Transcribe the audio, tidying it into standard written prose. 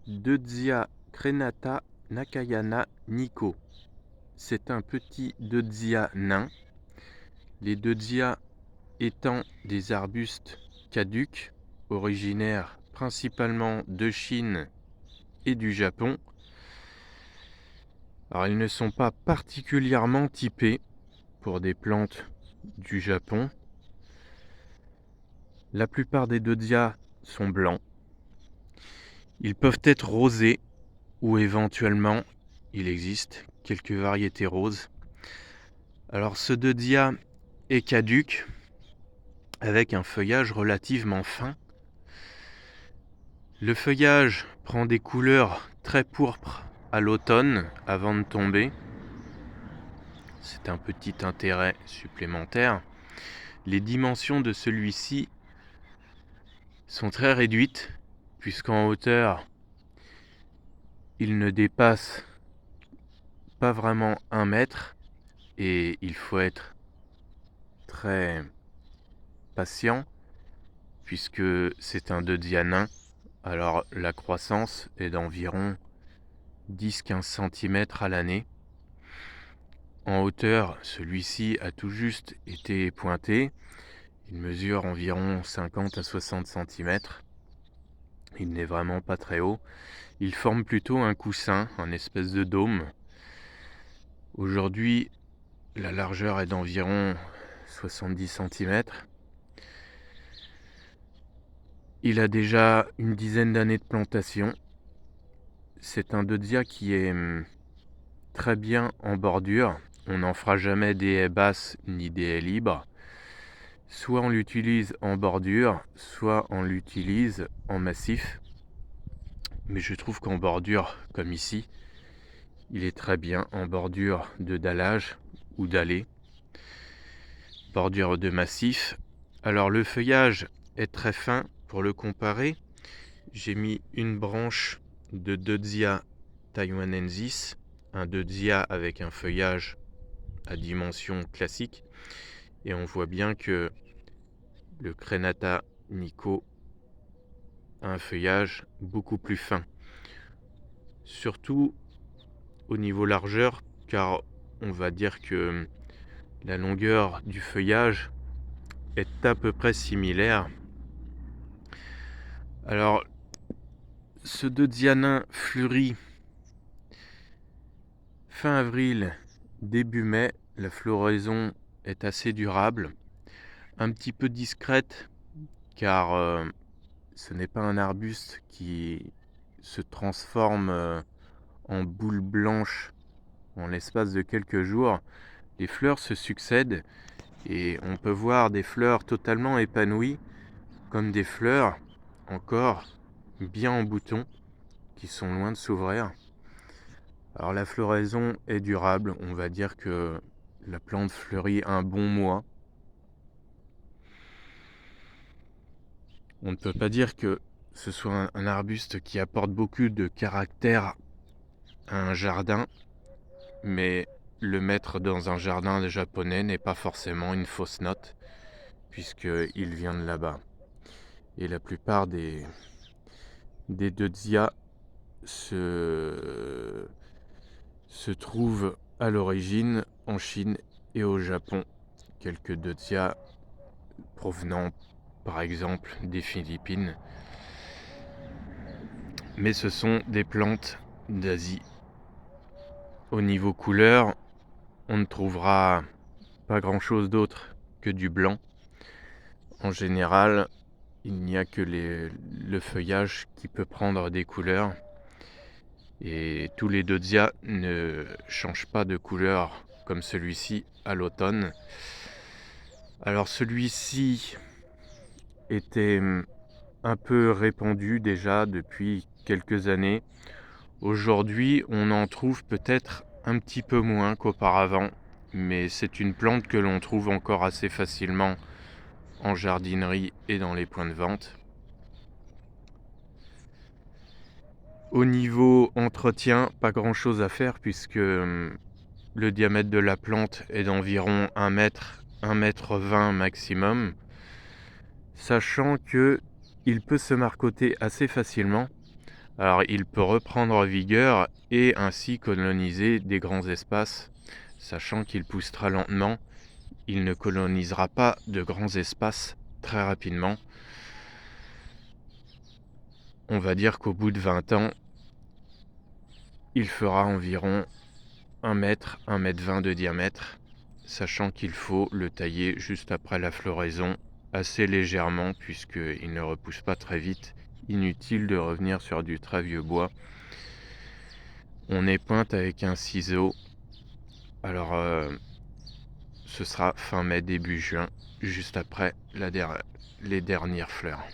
Deutzia crenata nakayana Nico. C'est un petit deutzia nain, les deutzias étant des arbustes caducs, originaires principalement de Chine et du Japon. Alors ils ne sont pas particulièrement typés pour des plantes du Japon. La plupart des deutzias sont blancs. Ils peuvent être rosés ou éventuellement, il existe quelques variétés roses. Alors ce deutzia est caduc avec un feuillage relativement fin. Le feuillage prend des couleurs très pourpres à l'automne avant de tomber. C'est un petit intérêt supplémentaire. Les dimensions de celui-ci sont très réduites puisqu'en hauteur, il ne dépasse pas vraiment 1 mètre et il faut être très patient puisque c'est un deutzia nain. Alors la croissance est d'environ 10-15 cm à l'année. En hauteur, celui-ci a tout juste été pointé. Il mesure environ 50 à 60 cm. Il n'est vraiment pas très haut. Il forme plutôt un coussin, un espèce de dôme. Aujourd'hui, la largeur est d'environ 70 cm. Il a déjà une dizaine d'années de plantation. C'est un deutzia qui est très bien en bordure. On n'en fera jamais des haies basses ni des haies libres. Soit on l'utilise en bordure, soit on l'utilise en massif. Mais je trouve qu'en bordure, comme ici, il est très bien en bordure de dallage ou d'allée. Bordure de massif. Alors le feuillage est très fin. Pour le comparer, j'ai mis une branche de Deutzia taiwanensis, un deutzia avec un feuillage à dimension classique, et on voit bien que le Crenata Nico a un feuillage beaucoup plus fin, surtout au niveau largeur, car on va dire que la longueur du feuillage est à peu près similaire. Alors ce deutzia nain fleurit fin avril, début mai. La floraison est assez durable, un petit peu discrète car ce n'est pas un arbuste qui se transforme en boule blanche en l'espace de quelques jours. Les fleurs se succèdent et on peut voir des fleurs totalement épanouies comme des fleurs encore bien en bouton qui sont loin de s'ouvrir. Alors la floraison est durable, on va dire que la plante fleurit un bon mois. On ne peut pas dire que ce soit un arbuste qui apporte beaucoup de caractère à un jardin, mais le mettre dans un jardin japonais n'est pas forcément une fausse note, puisqu'il vient de là-bas. Et la plupart des deutzia se trouvent à l'origine en Chine et au Japon. Quelques deutzia provenant par exemple des Philippines. Mais ce sont des plantes d'Asie. Au niveau couleur, on ne trouvera pas grand-chose d'autre que du blanc. En général, il n'y a que le feuillage qui peut prendre des couleurs. Et tous les deutzia ne changent pas de couleur comme celui-ci à l'automne. Alors celui-ci était un peu répandu déjà depuis quelques années. Aujourd'hui, on en trouve peut-être un petit peu moins qu'auparavant, mais c'est une plante que l'on trouve encore assez facilement en jardinerie et dans les points de vente. Au niveau entretien, pas grand chose à faire puisque le diamètre de la plante est d'environ 1 mètre, 1 mètre 20 maximum, sachant que il peut se marcoter assez facilement. Alors il peut reprendre vigueur et ainsi coloniser des grands espaces, sachant qu'il poussera lentement. Il ne colonisera pas de grands espaces très rapidement. On va dire qu'au bout de 20 ans, il fera environ 1 mètre, 1,20 m de diamètre, sachant qu'il faut le tailler juste après la floraison, assez légèrement puisqu'il ne repousse pas très vite. Inutile de revenir sur du très vieux bois. On épointe avec un ciseau. Alors ce sera fin mai, début juin, juste après les dernières fleurs.